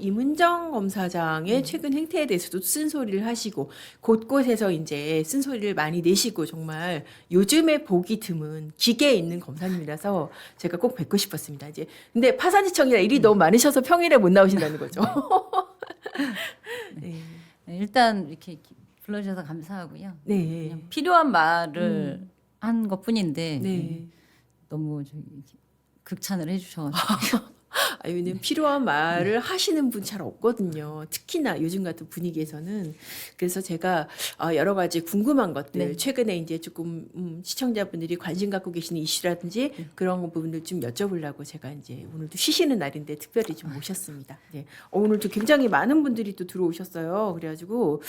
임은정 검사장의 최근 행태에 대해서도 쓴소리를 하시고 곳곳에서 이제 쓴소리를 많이 내시고 정말 요즘에 보기 드문 기계에 있는 검사님이라서 제가 꼭 뵙고 싶었습니다. 이제 근데 파산지청이라 일이 너무 많으셔서 평일에 못 나오신다는 거죠. 네. 네, 일단 이렇게 불러주셔서 감사하고요. 네. 그냥 필요한 말을 한 것뿐인데 네. 너무 극찬을 해주셔가지고 왜냐면 필요한 말을 하시는 분 잘 없거든요. 특히나 요즘 같은 분위기에서는. 그래서 제가 여러 가지 궁금한 것들, 네. 최근에 이제 조금 시청자분들이 관심 갖고 계시는 이슈라든지 그런 부분들 좀 여쭤보려고 제가 이제 오늘도 쉬시는 날인데 특별히 좀 모셨습니다. 네. 오늘도 굉장히 많은 분들이 또 들어오셨어요. 그래가지고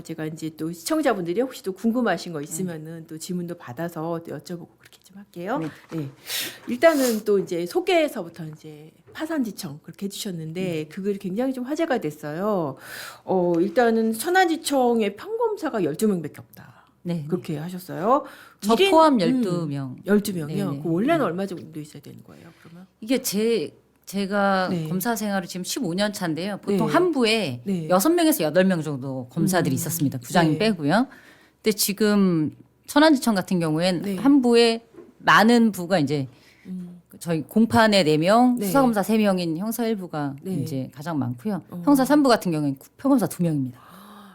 제가 이제 또 시청자분들이 혹시 또 궁금하신 거 있으면은 또 질문도 받아서 또 여쭤보고 그렇게 좀 할게요. 네. 네. 일단은 또 이제 소개에서부터 이제 파산지청 그렇게 해주셨는데 그걸 굉장히 좀 화제가 됐어요. 일단은 천안지청의 평검사가 12명밖에 없다. 네. 그렇게 하셨어요. 저 일인- 포함 12명. 12명이요? 네네. 그 원래는 얼마 정도 있어야 되는 거예요, 그러면? 이게 제가 네. 검사 생활을 지금 15년 차인데요. 보통 네. 한 부에 네. 6명에서 8명 정도 검사들이 있었습니다. 부장님 네. 빼고요. 근데 지금 천안지청 같은 경우엔 네. 한 부에 많은 부가 이제 저희 공판에 4명, 네. 수사검사 3명인 형사 1부가 네. 이제 가장 많고요. 형사 3부 같은 경우엔 표검사 2명입니다.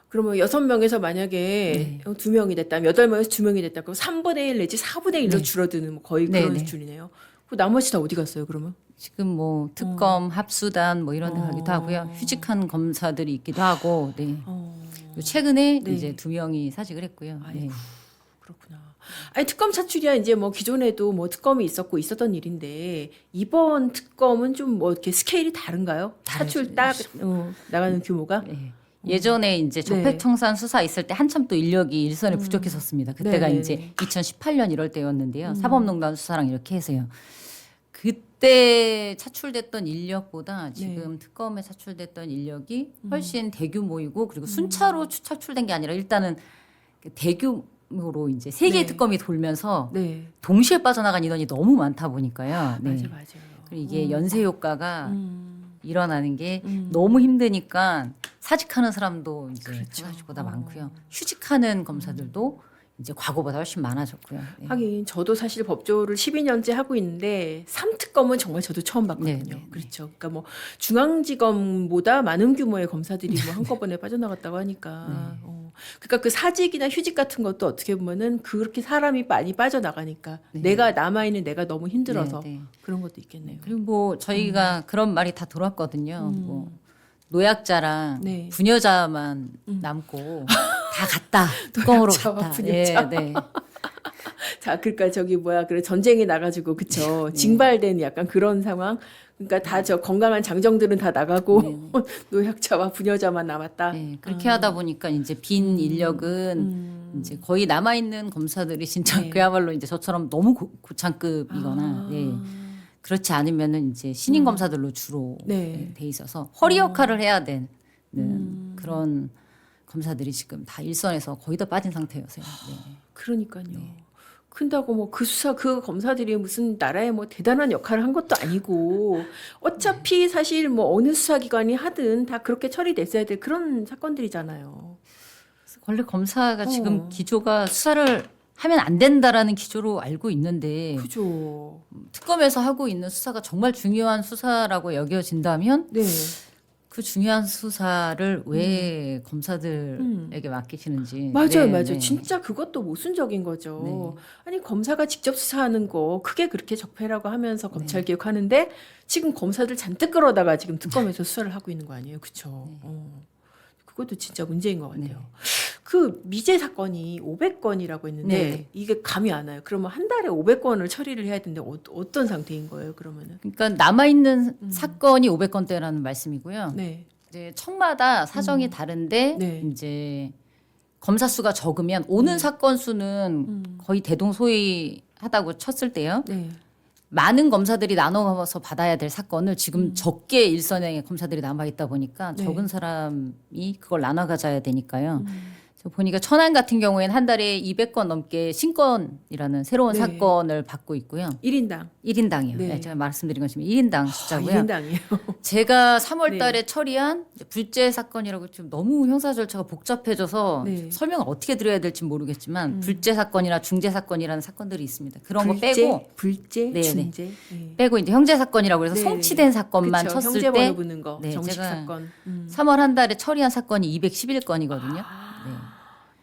그러면 6명에서 만약에 네. 2명이 됐다면 8명에서 2명이 됐다. 그럼 3분의 1 내지 4분의 1로 네. 줄어드는 뭐 거의 네, 그런 네. 수준이네요. 그 나머지 다 어디 갔어요, 그러면? 지금 뭐 특검, 합수단 뭐 이런 데 가기도 하고요. 휴직한 검사들이 있기도 하고. 네. 최근에 네. 이제 2명이 사직을 했고요. 네. 아이고. 그렇구나. 아니 특검 차출이야 이제 뭐 기존에도 뭐 특검이 있었고 있었던 일인데 이번 특검은 좀 뭐 이렇게 스케일이 다른가요? 차출 딱 나가는 규모가? 네. 예전에 이제 적폐청산 수사 있을 때 한참 또 인력이 일선에 부족했었습니다. 그때가 네네. 이제 2018년 이럴 때였는데요. 사법농단 수사랑 이렇게 해서요. 그때 차출됐던 인력보다 지금 특검에 차출됐던 인력이 훨씬 대규모이고 그리고 순차로 차출된 게 아니라 일단은 대규모로 이제 세 개의 네. 특검이 돌면서 네. 동시에 빠져나간 인원이 너무 많다 보니까요. 네. 맞아요. 그리고 이게 연쇄 효과가 음. 일어나는 게 너무 힘드니까 사직하는 사람도 이제 그렇죠. 사직보다 많고요. 휴직하는 검사들도 이제 과거보다 훨씬 많아졌고요. 네. 하긴 저도 사실 법조를 12년째 하고 있는데 3특검은 정말 저도 처음 봤거든요. 네, 네, 그렇죠. 그러니까 뭐 중앙지검보다 많은 규모의 검사들이 뭐 한꺼번에 빠져나갔다고 하니까. 그러니까 그 사직이나 휴직 같은 것도 어떻게 보면은 그렇게 사람이 많이 빠져나가니까 내가 남아있는 내가 너무 힘들어서 네, 네. 그런 것도 있겠네요. 그리고 뭐 저희가 그런 말이 다 돌았거든요. 뭐 노약자랑 네. 부녀자만 남고 다 갔다. 특검으로 노약자와 갔다. 부녀자. 네. 자, 그러니까 저기 뭐야, 그래 전쟁에 나가지고 그쵸, 징발된 약간 그런 상황. 그러니까 다 저 건강한 장정들은 다 나가고 노약자와 부녀자만 남았다. 네, 그렇게 하다 보니까 이제 빈 인력은 이제 거의 남아 있는 검사들이 진짜 그야말로 이제 저처럼 너무 고창급이거나 네. 그렇지 않으면은 이제 신인 검사들로 주로 네. 돼 있어서 허리 역할을 해야 되는 그런 검사들이 지금 다 일선에서 거의 다 빠진 상태여서요. 네. 그러니까요. 근다고 뭐 그 수사 그 검사들이 무슨 나라에 뭐 대단한 역할을 한 것도 아니고 어차피 사실 뭐 어느 수사기관이 하든 다 그렇게 처리됐어야 될 그런 사건들이잖아요. 원래 검사가 지금 기조가 수사를 하면 안 된다라는 기조로 알고 있는데 그죠. 특검에서 하고 있는 수사가 정말 중요한 수사라고 여겨진다면 네. 그 중요한 수사를 왜 검사들에게 맡기시는지. 맞아요, 네, 맞아요. 네. 진짜 그것도 모순적인 거죠. 아니 검사가 직접 수사하는 거 그게 그렇게 적폐라고 하면서 검찰 개혁하는데 지금 검사들 잔뜩 끌어다가 지금 특검에서 수사를 하고 있는 거 아니에요, 그렇죠? 그것도 진짜 문제인 것 같아요. 그 미제 사건이 500건이라고 했는데 네. 이게 감이 안 와요. 그러면 한 달에 500건을 처리를 해야 되는데 어떤 상태인 거예요, 그러면은? 그러니까 남아 있는 사건이 500건대라는 말씀이고요. 네. 이제 청마다 사정이 다른데 네. 이제 검사 수가 적으면 오는 사건 수는 거의 대동소이하다고 쳤을 때요. 네. 많은 검사들이 나눠서 받아야 될 사건을 지금 적게 일선에 검사들이 남아 있다 보니까 적은 사람이 그걸 나눠 가져야 되니까요. 저 보니까 천안 같은 경우에는 한 달에 200건 넘게 신건이라는 새로운 네. 사건을 받고 있고요. 1인당. 1인당이요. 네. 제가 말씀드린 것처럼 1인당 숫자고요. 1인당이에요. 제가 3월 달에 네. 처리한 이제 불제 사건이라고 좀 너무 형사 절차가 복잡해져서 네. 설명을 어떻게 드려야 될지 모르겠지만 불제 사건이나 중제 사건이라는 사건들이 있습니다. 그런 거 불제, 빼고 불제, 네, 중제. 네. 빼고 이제 형제 사건이라고 해서 네. 송치된 사건만 그쵸, 쳤을 형제 때 번호 붙는 거. 네, 정식 제가 사건. 3월 한 달에 처리한 사건이 211건이거든요.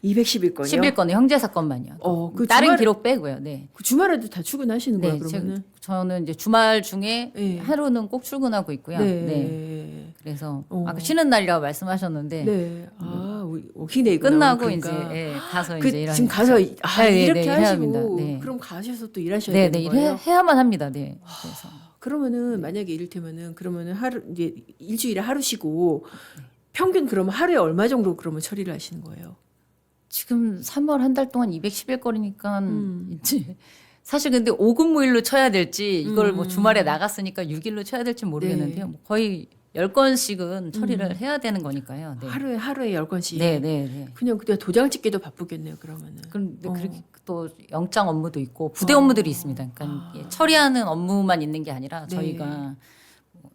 211건이요? 11건의 형제 사건만요. 그 다른 주말에- 기록 빼고요. 네. 그 주말에도 다 출근하시는 거예요, 네, 그러면은? 저는 이제 주말 중에 네. 하루는 꼭 출근하고 있고요. 네. 네. 그래서 어. 아까 쉬는 날이라고 말씀하셨는데 네. 아, 워킹데이 끝나고 그러니까. 이제 예, 가서 그 이제 일하는 지금 가서 거죠. 네, 이렇게 네, 일해야 하시고 합니다. 네. 그럼 가셔서 또 일하셔야 네, 되는 네, 거예요? 해야만 합니다. 네. 그래서 그러면은 만약에 이를테면은 그러면은 하루 이제 일주일에 하루 쉬고 평균 그러면 하루에 얼마 정도 그러면 처리를 하시는 거예요? 지금 3월 한 달 동안 211건이니까 이제 사실 근데 5근무일로 쳐야 될지 이걸 뭐 주말에 나갔으니까 6일로 쳐야 될지 모르겠는데요. 네. 뭐 거의 10건씩은 처리를 해야 되는 거니까요. 네. 하루에 10건씩. 네, 네, 네. 그냥 도장 찍기도 바쁘겠네요, 그러면은. 그런데 그렇게 또 영장 업무도 있고 부대 업무들이 있습니다. 그러니까 처리하는 업무만 있는 게 아니라 네. 저희가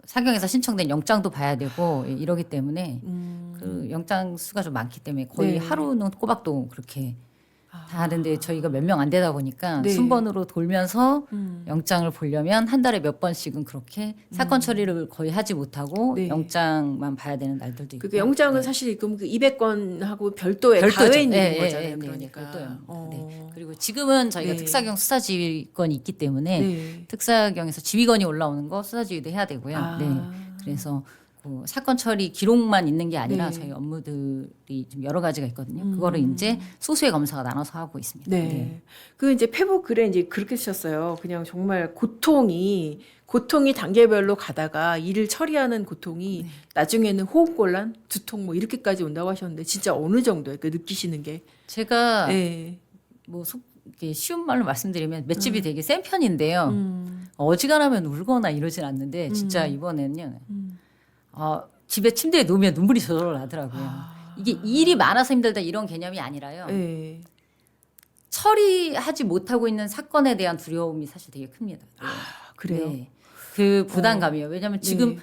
사경에서 신청된 영장도 봐야 되고 이러기 때문에 그 영장 수가 좀 많기 때문에 거의 네. 하루는 꼬박도 그렇게 다 하는데 저희가 몇 명 안 되다 보니까 네. 순번으로 돌면서 영장을 보려면 한 달에 몇 번씩은 그렇게 사건 처리를 거의 하지 못하고 네. 영장만 봐야 되는 날들도 있고. 그 영장은 사실 그럼 그 200건하고 별도의 가외 있는 네, 거잖아요, 네, 네, 그러니까. 별도요. 어. 네. 그리고 지금은 저희가 네. 특사경 수사지휘권이 있기 때문에 네. 특사경에서 지휘권이 올라오는 거 수사지휘도 해야 되고요. 아. 네. 그래서 그 사건 처리 기록만 있는 게 아니라 네. 저희 업무들이 좀 여러 가지가 있거든요. 그거를 이제 소수의 검사가 나눠서 하고 있습니다. 네. 그 이제 페북 글에 이제 그렇게 쓰셨어요. 그냥 정말 고통이 단계별로 가다가 일을 처리하는 고통이 나중에는 호흡곤란, 두통 뭐 이렇게까지 온다고 하셨는데 진짜 어느 정도예요? 그 느끼시는 게? 제가 네. 뭐 이렇게 쉬운 말로 말씀드리면 맷집이 되게 센 편인데요. 어지간하면 울거나 이러진 않는데 진짜 이번에는요. 집에 침대에 누우면 눈물이 저절로 나더라고요. 이게 일이 많아서 힘들다 이런 개념이 아니라요. 네. 처리하지 못하고 있는 사건에 대한 두려움이 사실 되게 큽니다. 네. 그래요. 네. 그 부담감이요. 왜냐하면 지금 네.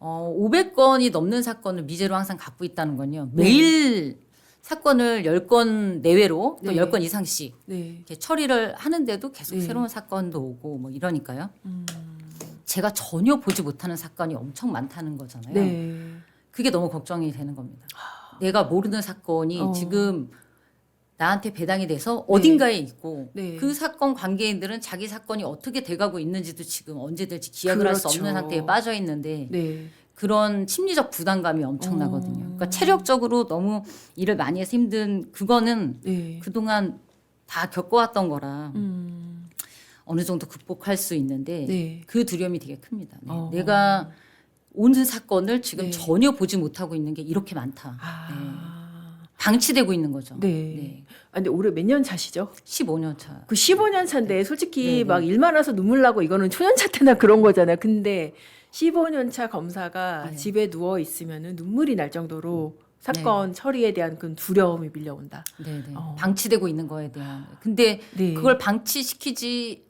500건이 넘는 사건을 미제로 항상 갖고 있다는 건요. 네. 매일 사건을 10건 내외로 또 네. 10건 이상씩 네. 이렇게 처리를 하는데도 계속 네. 새로운 사건도 오고 뭐 이러니까요. 제가 전혀 보지 못하는 사건이 엄청 많다는 거잖아요. 네. 그게 너무 걱정이 되는 겁니다. 내가 모르는 사건이 지금 나한테 배당이 돼서 어딘가에 있고 네. 그 사건 관계인들은 자기 사건이 어떻게 돼가고 있는지도 지금 언제 될지 기약을 할 수 그렇죠. 없는 상태에 빠져 있는데 네. 그런 심리적 부담감이 엄청나거든요. 그러니까 체력적으로 너무 일을 많이 해서 힘든 그거는 네. 그동안 다 겪어왔던 거라 어느 정도 극복할 수 있는데 네. 그 두려움이 되게 큽니다. 네. 어. 내가 오는 사건을 지금 네. 전혀 보지 못하고 있는 게 이렇게 많다. 방치되고 있는 거죠. 네. 아, 근데 올해 몇 년 차시죠? 15년 차. 그 15년 차인데 솔직히 네, 네. 막 일 많아서 눈물 나고 이거는 초년차 때나 그런 거잖아요. 근데 15년 차 검사가 네. 집에 누워 있으면은 눈물이 날 정도로 사건 처리에 대한 그 두려움이 밀려온다. 네네. 어. 방치되고 있는 거에 대한. 근데 네. 그걸 방치시키지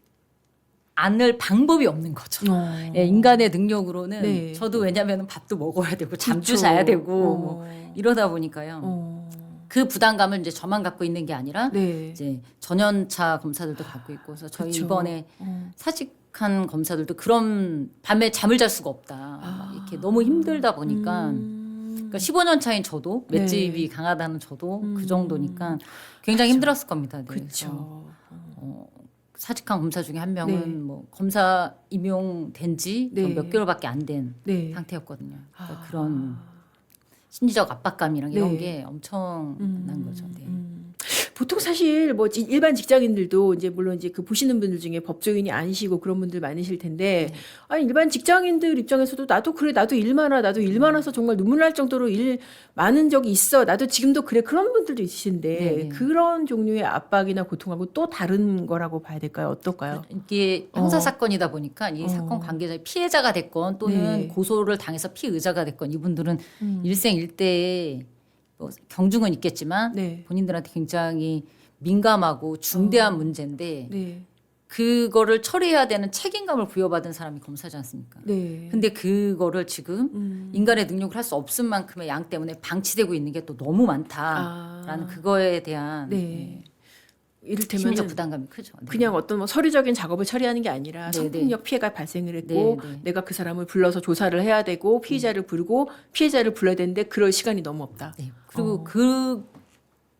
않을 방법이 없는 거죠. 어. 예, 인간의 능력으로는 네. 저도 왜냐하면 밥도 먹어야 되고 잠도 그쵸. 자야 되고 어. 뭐 이러다 보니까요. 어. 그 부담감을 이제 저만 갖고 있는 게 아니라 네. 이제 전연차 검사들도 갖고 있고 그래서 저희 그쵸. 이번에 어. 사직한 검사들도 그런 밤에 잠을 잘 수가 없다. 막 이렇게 너무 힘들다 보니까 그러니까 15년 차인 저도 네. 맷집이 강하다는 저도 그 정도니까 굉장히 힘들었을 겁니다. 네. 그래서 그렇죠. 사직한 검사 중에 한 명은 네. 뭐 검사 임용된 지 네. 몇 개월밖에 안 된 네. 상태였거든요. 그러니까 그런 심리적 압박감이랑 이런 네. 게 엄청난 거죠. 네. 보통 사실 뭐 일반 직장인들도 이제 물론 이제 그 보시는 분들 중에 법조인이 아니시고 그런 분들 많으실 텐데 아니 일반 직장인들 입장에서도 나도 그래 나도 일 많아서 정말 눈물 날 정도로 일 많은 적이 있어 나도 지금도 그래 그런 분들도 있으신데 네네. 그런 종류의 압박이나 고통하고 또 다른 거라고 봐야 될까요? 어떨까요? 이게 형사 사건이다 보니까 이 사건 관계자의 피해자가 됐건 또는 네. 고소를 당해서 피의자가 됐건 이분들은 일생일대에 뭐 경중은 있겠지만 네. 본인들한테 굉장히 민감하고 중대한 문제인데 네. 그거를 처리해야 되는 책임감을 부여받은 사람이 검사지 않습니까? 네. 근데 그거를 지금 인간의 능력을 할 수 없을 만큼의 양 때문에 방치되고 있는 게 또 너무 많다라는 그거에 대한 네. 이를테면 심리적 부담감이 크죠. 네. 그냥 어떤 뭐 서류적인 작업을 처리하는 게 아니라 네, 성폭력 피해가 발생을 했고 네, 네. 내가 그 사람을 불러서 조사를 해야 되고 피의자를 부르고 피해자를 불러야 되는데 그럴 시간이 너무 없다. 네. 그리고 그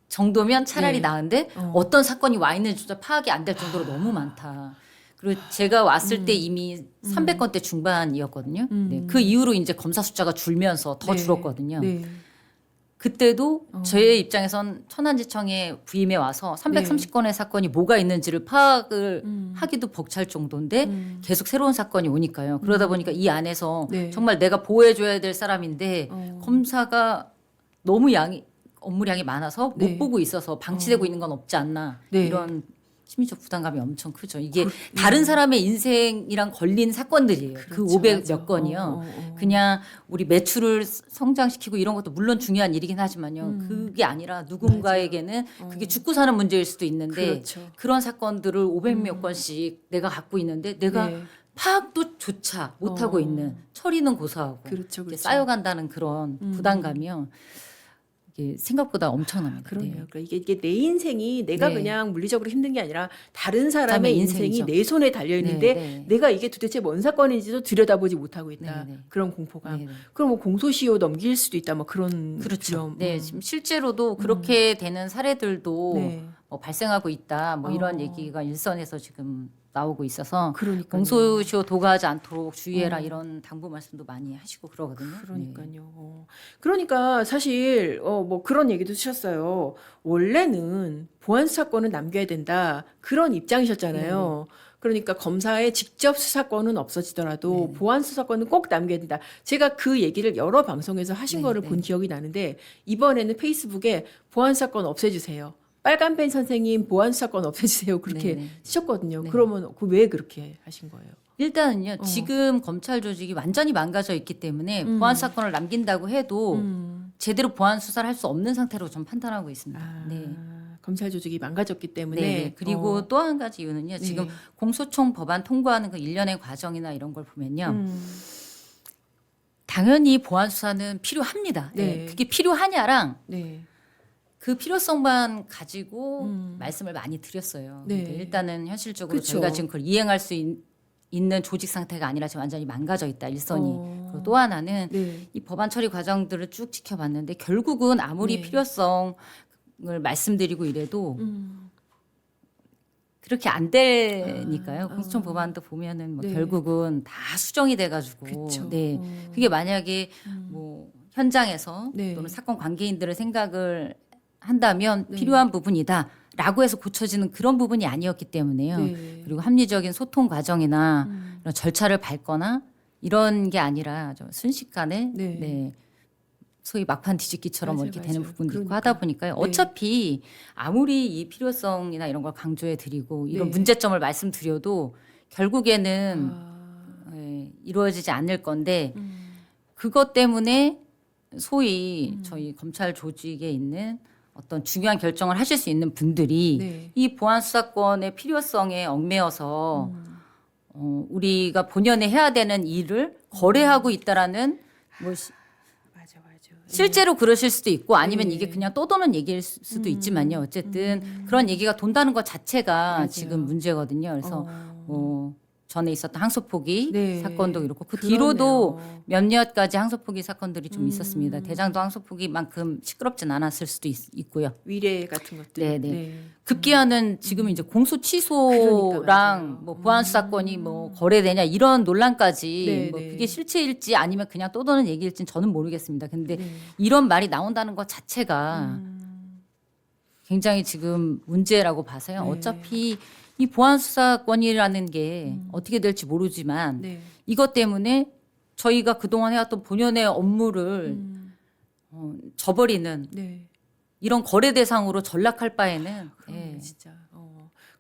정도면 차라리 네. 나은데 어떤 사건이 와 있는지조차 파악이 안 될 정도로 너무 많다. 그리고 제가 왔을 때 이미 300건대 중반이었거든요. 네. 그 이후로 이제 검사 숫자가 줄면서 더 네. 줄었거든요. 네. 그때도 저의 입장에선 천안지청에 부임해 와서 330건의 사건이 뭐가 있는지를 파악을 하기도 벅찰 정도인데 계속 새로운 사건이 오니까요. 그러다 보니까 이 안에서 네. 정말 내가 보호해줘야 될 사람인데 검사가 너무 업무량이 많아서 못 네. 보고 있어서 방치되고 있는 건 없지 않나 네. 이런 심리적 부담감이 엄청 크죠. 이게 다른 사람의 인생이랑 걸린 사건들이에요. 그 그렇죠. 500 맞아. 몇 건이요. 그냥 우리 매출을 성장시키고 이런 것도 물론 중요한 일이긴 하지만요. 그게 아니라 누군가에게는 그게 죽고 사는 문제일 수도 있는데 그렇죠. 그런 사건들을 500 몇 건씩 내가 갖고 있는데 내가 네. 파악도 조차 못하고 있는 처리는 고사하고 그렇죠, 이렇게 그렇죠. 쌓여간다는 그런 부담감이요. 이게 생각보다 엄청납니다. 그러네요. 네. 그러니까 이게 내 인생이 내가 네. 그냥 물리적으로 힘든 게 아니라 다른 사람의 사람의 인생이 인생이죠. 내 손에 달려 있는데 네, 네. 내가 이게 도대체 뭔 사건인지도 들여다보지 못하고 있다. 네, 네. 그런 공포감. 네, 네. 그럼 뭐 공소시효 넘길 수도 있다. 뭐 그런 그렇죠. 두려움. 네, 지금 실제로도 그렇게 되는 사례들도 네. 발생하고 있다. 뭐 이런 얘기가 일선에서 지금 나오고 있어서 그러니까요. 공소시효 도가하지 않도록 주의해라 이런 당부 말씀도 많이 하시고 그러거든요. 네. 그러니까요. 그러니까 사실 뭐 그런 얘기도 하셨어요. 원래는 보안 수사권은 남겨야 된다. 그런 입장이셨잖아요. 그러니까 검사의 직접 수사권은 없어지더라도 보안 수사권은 꼭 남겨야 된다. 제가 그 얘기를 여러 방송에서 하신 거를 본 기억이 나는데 이번에는 페이스북에 보안 수사권 없애주세요. 빨간펜 선생님 보안 수사권 없애주세요. 그렇게 네, 네. 쓰셨거든요. 그러면 왜 그렇게 하신 거예요? 일단은요. 지금 검찰 조직이 완전히 망가져 있기 때문에 보안 사건을 남긴다고 해도 제대로 보안 수사를 할 수 없는 상태로 좀 판단하고 있습니다. 네. 검찰 조직이 망가졌기 때문에 네. 그리고 또 한 가지 이유는요. 지금 공소청 법안 통과하는 그 일련의 과정이나 이런 걸 보면요. 당연히 보안 수사는 필요합니다. 네. 네. 그게 필요하냐랑 네. 그 필요성만 가지고 말씀을 많이 드렸어요. 네. 근데 일단은 현실적으로 그쵸. 저희가 지금 그걸 이행할 수 있는 조직 상태가 아니라 지금 완전히 망가져 있다. 일선이. 그리고 또 하나는 네. 이 법안 처리 과정들을 쭉 지켜봤는데 결국은 아무리 필요성을 말씀드리고 이래도 그렇게 안 되니까요. 공소청 법안도 보면은 뭐 네. 결국은 다 수정이 돼가지고, 그쵸. 네, 그게 만약에 뭐 현장에서 네. 또는 사건 관계인들의 생각을 한다면 필요한 부분이다라고 해서 고쳐지는 그런 부분이 아니었기 때문에요. 네. 그리고 합리적인 소통 과정이나 이런 절차를 밟거나 이런 게 아니라 좀 순식간에 네. 네. 소위 막판 뒤집기처럼 맞아요, 이렇게 되는 맞아요. 부분도 있고 그러니까. 하다 보니까요. 네. 어차피 아무리 이 필요성이나 이런 걸 강조해 드리고 이런 네. 문제점을 말씀드려도 결국에는 이루어지지 않을 건데 그것 때문에 소위 저희 검찰 조직에 있는 어떤 중요한 결정을 하실 수 있는 분들이 네. 이 보안 수사권의 필요성에 얽매여서 우리가 본연에 해야 되는 일을 거래하고 있다라는 뭐 맞아. 실제로 그러실 수도 있고 아니면 네. 이게 그냥 떠도는 얘기일 수도 있지만요. 어쨌든 그런 얘기가 돈다는 것 자체가 맞아요. 지금 문제거든요. 그래서 뭐 전에 있었던 항소포기 네. 사건도 그렇고 그 그러네요. 뒤로도 몇몇가지 항소포기 사건들이 좀 있었습니다. 대장동 항소포기만큼 시끄럽진 않았을 수도 있고요. 위례 같은 것들. 네네. 급기야는 지금 이제 공소 그러니까 취소랑 맞아요. 뭐 보안 수사권이 뭐 거래되냐 이런 논란까지 네, 뭐 네. 그게 실체일지 아니면 그냥 떠도는 얘기일지는 저는 모르겠습니다. 근데 이런 말이 나온다는 것 자체가 굉장히 지금 문제라고 봐서요. 네. 어차피 이 보안 수사권이라는 게 어떻게 될지 모르지만 네. 이것 때문에 저희가 그동안 해왔던 본연의 업무를 저버리는 네. 이런 거래 대상으로 전락할 바에는 그러네 예. 진짜.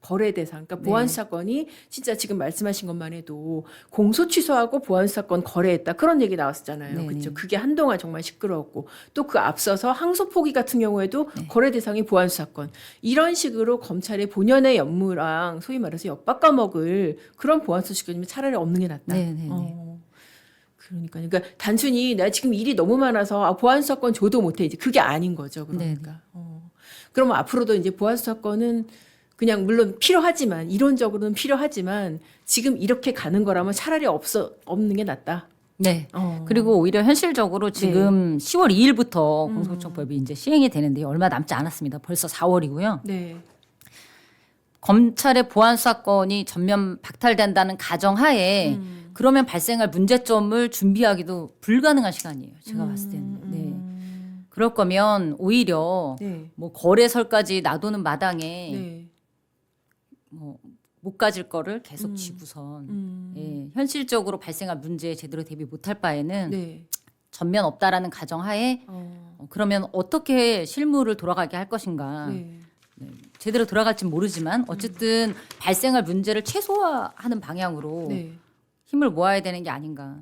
거래 대상, 그러니까 보안수 사건이 진짜 지금 말씀하신 것만 해도 공소 취소하고 보안수 사건 거래했다 그런 얘기 나왔었잖아요. 네네. 그렇죠. 그게 한동안 정말 시끄러웠고 또 그 앞서서 항소 포기 같은 경우에도 거래 대상이 보안수 사건 이런 식으로 검찰의 본연의 업무랑 소위 말해서 엿바꿔 먹을 그런 보안수 사건이면 차라리 없는 게 낫다. 네네네. 그러니까 단순히 내가 지금 일이 너무 많아서 보안수 사건 줘도 못해 이제 그게 아닌 거죠. 그러니까. 그러면 앞으로도 이제 보안수 사건은 그냥 물론 필요하지만 이론적으로는 필요하지만 지금 이렇게 가는 거라면 차라리 없는 게 낫다. 네. 그리고 오히려 현실적으로 지금 10월 2일부터 음. 공소구청법이 이제 시행이 되는데 얼마 남지 않았습니다. 벌써 4월이고요. 네. 검찰의 보안 사건이 전면 박탈된다는 가정하에 그러면 발생할 문제점을 준비하기도 불가능한 시간이에요. 제가 봤을 때는. 네. 그럴 거면 오히려 네. 뭐 거래설까지 놔두는 마당에 네. 뭐 못 가질 거를 계속 쥐고선 예, 현실적으로 발생할 문제에 제대로 대비 못할 바에는 네. 전면 없다라는 가정하에 그러면 어떻게 실무를 돌아가게 할 것인가 네. 제대로 돌아갈진 모르지만 어쨌든 발생할 문제를 최소화하는 방향으로 네. 힘을 모아야 되는 게 아닌가